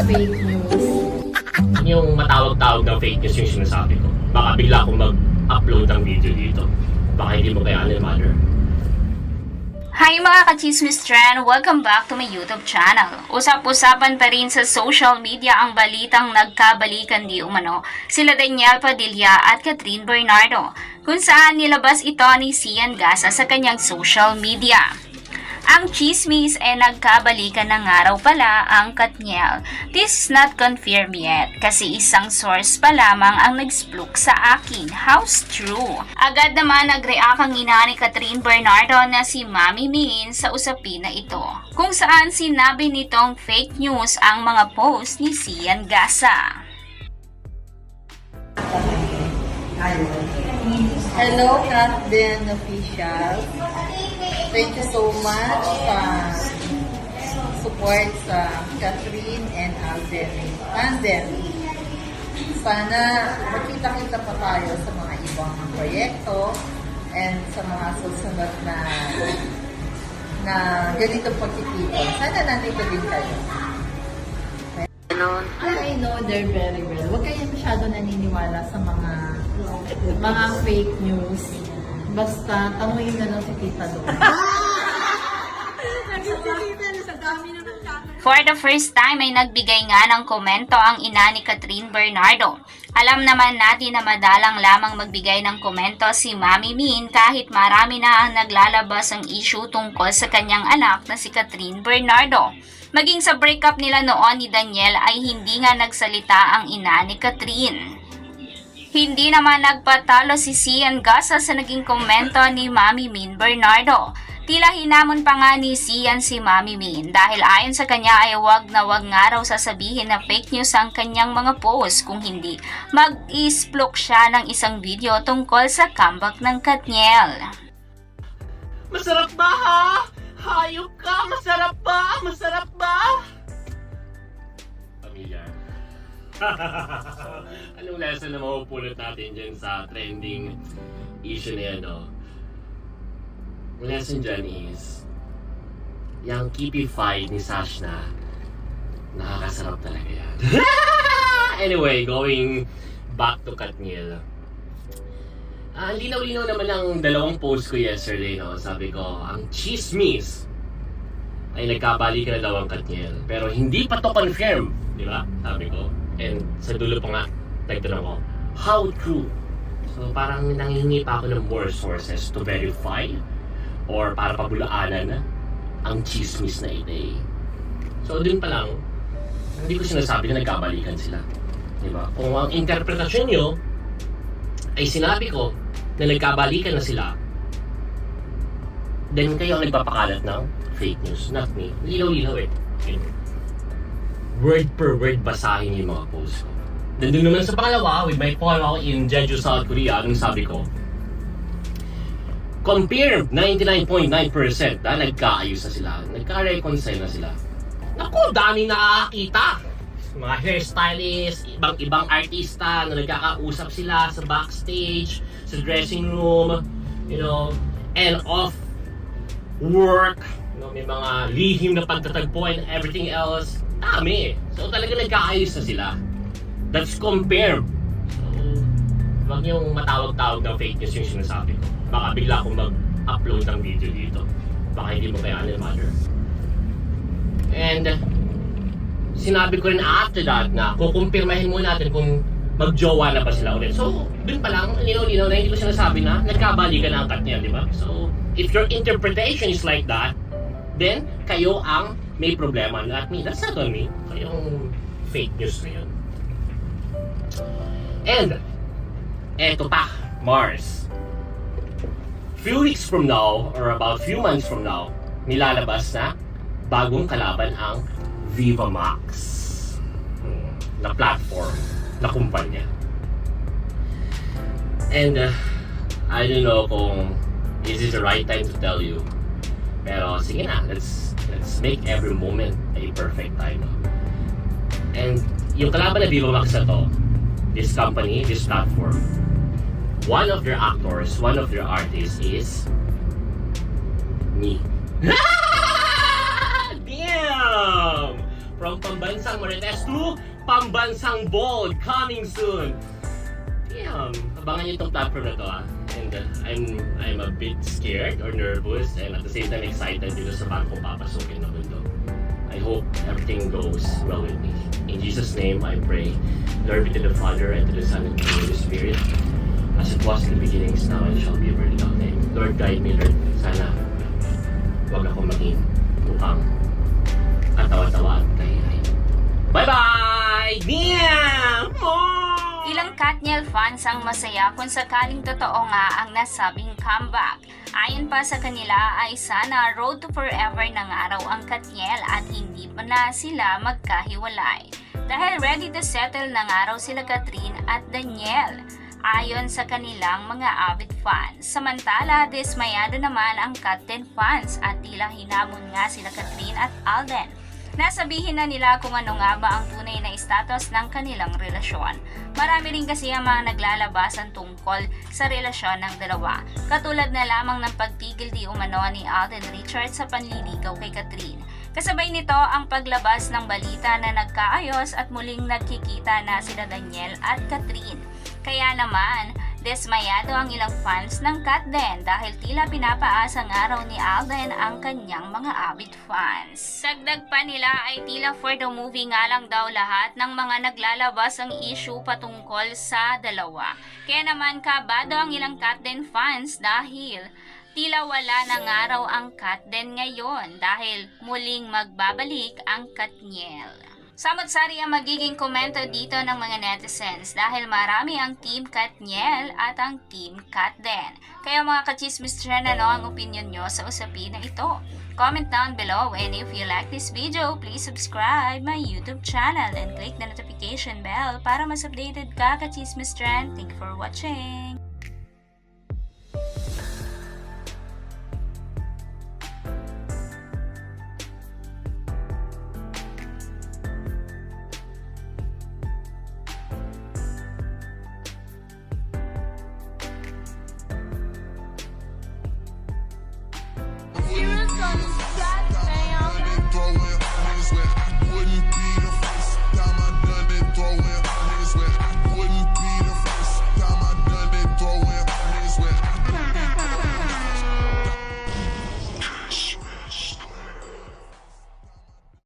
fake news. Yung matawag-tawag ng fake news yung sinasabi ko. Baka bigla akong mag-upload ng video dito. Baka hindi mo kayanin, mother. Hi mga ka-Chismis Trend! Welcome back to my YouTube channel. Usap-usapan pa rin sa social media ang balitang nagkabalikan di umano sila Danielle Padilla at Catherine Bernardo, kung saan nilabas ito ni Sian Gasa sa kanyang social media. Ang chismis ay nagkabalikan na nga raw pala ang Katniel. This is not confirmed yet kasi isang source pa lamang ang nag-spluk sa akin. How's true? Agad naman nag-react ang ina ni Catherine Bernardo na si Mami Min sa usapin na ito, kung saan sinabi nitong fake news ang mga post ni Sian Gasa. Hello, Catherine Official. Thank you so much sa support sa Catherine and Alden tandem. Sana makita-kita pa tayo sa mga ibang proyekto and sa mga susunod na ganitong pagkikita. Sana nandito din kayo. I know they're very well. Huwag kayo masyado naniniwala sa mga fake news. Basta, tanungin na lang si Tita doon. For the first time ay nagbigay nga ng komento ang ina ni Catherine Bernardo. Alam naman natin na madalang lamang magbigay ng komento si Mami Min kahit marami na ang naglalabas ang issue tungkol sa kanyang anak na si Catherine Bernardo. Maging sa breakup nila noon ni Danielle ay hindi nga nagsalita ang ina ni Catherine. Hindi naman nagpatalo si Sian Gasa sa naging komento ni Mami Min Bernardo. Tila hinamon pa nga ni Sian si Mami Min dahil ayon sa kanya ay wag na wag nga raw sasabihin na fake news ang kanyang mga post, kung hindi mag-isplok siya ng isang video tungkol sa comeback ng Katniel. Masarap ba ha? Hayop ka! Masarap ba? Masarap ba? Pamilya. Anong lesson na mapupulot natin dyan sa trending issue na yan, no? Ang lesson dyan is yung keepy fight ni Sashna, nakakasarap talaga yan. Anyway, going back to Katniel. Ang linaw-linaw naman ang dalawang post ko yesterday, no? Sabi ko, ang chismis ay nagkabalikan na daw ang Katniel. Pero hindi pa to confirm, di ba? Sabi ko. And sa dulo pa nga, nagtanong ko, how true? So parang nanghihingi pa ako ng more sources to verify or para pabulaanan ang chismis na ito. So dun pa lang, hindi ko sinasabi na nagkabalikan sila. Diba? Kung ang interpretasyon nyo ay sinabi ko na nagkabalikan na sila, then kayo ang nagpapakalat ng fake news, not me. Lilaw-lilaw eh. Word per word basahin yung mga posts ko. Nandun naman sa pangalawa, with my follow in Jeju, South Korea, anong sabi ko? Confirmed 99.9% na nagkaayos na sila. Nagka-reconcile na sila. Naku, dami nakakita. Mga hairstylist, ibang artista na nagkakausap sila sa backstage, sa dressing room, you know, and off work, you know, may mga lihim na pagtatagpo and everything else. Dami. So talaga nagkaayos na sila. That's confirmed. So, wag niyong matawag-tawag ng fake news yung sinasabi ko. Baka bigla akong mag-upload ng video dito. Baka hindi mo kayanin, mother. And sinabi ko rin after that na kukumpirmahin muna natin kung magjowa na ba sila ulit. So, dun pa lang, linaw-linaw na hindi ko sinasabi na nagkabalikan na ang Katniel, di ba? So, if your interpretation is like that, then kayo ang may problema, not me. That's not on me. Kayong fake news na yun. And, eto pa, Mars. Few weeks from now, or about few months from now, nilalabas na bagong kalaban ang Viva Max na platform, na kumpanya. And, I don't know kung is it the right time to tell you. Pero sige na, let's make every moment a perfect time. And yung kalaban na Viva Max na to, this company, this platform, one of their actors, one of their artists is me. Damn! from Pambansang Marites to Pambansang Bold, coming soon. Damn, abangan niyo itong platform na to And I'm a bit scared or nervous and at the same time excited dito sa bago kong papasukin na mundo. I hope everything goes well with me. In Jesus' name I pray. Glory be to the Father and to the Son and to the Holy Spirit. As it was in the beginning, is now, and shall be ever without name. Lord, guide me, Lord. Sana huwag ako maging mukhang katawa-tawa at kahihay. Bye-bye! Damn! Oh! Ilang Katniel fans ang masaya kung sakaling totoo nga ang nasabing comeback. Ayon pa sa kanila ay sana road to forever ng araw ang Katniel at hindi pa na sila magkahiwalay. Dahil ready to settle ng araw sila Kathryn at Daniel. Ayon sa kanilang mga avid fans. Samantala, dismayado naman ang Kat10 fans at tila hinamon nga sila Kathryn at Alden. Nasabihin na nila kung ano nga ba ang tunay na status ng kanilang relasyon. Marami rin kasi ang mga naglalabasan tungkol sa relasyon ng dalawa. Katulad na lamang ng pagtigil di umano ni Alden Richards sa panliligaw kay Kathryn. Kasabay nito ang paglabas ng balita na nagkaayos at muling nagkikita na sila Daniel at Kathryn. Kaya naman, dismayado ang ilang fans ng Kat10 dahil tila pinapaasang araw ni Alden ang kanyang mga avid fans. Dagdag pa nila ay tila for the movie nga lang daw lahat ng mga naglalabas ang issue patungkol sa dalawa. Kaya naman kabado ang ilang Kat10 fans dahil tila wala ng araw ang Kat10 ngayon dahil muling magbabalik ang Katniel. Samot-sari ang magiging komento dito ng mga netizens dahil marami ang Team Katniel at ang Team Kat10. Kaya mga kachismis trend, ano ang opinion nyo sa usapin na ito? Comment down below, and if you like this video, please subscribe my YouTube channel and click the notification bell para mas updated ka kachismis trend. Thank you for watching!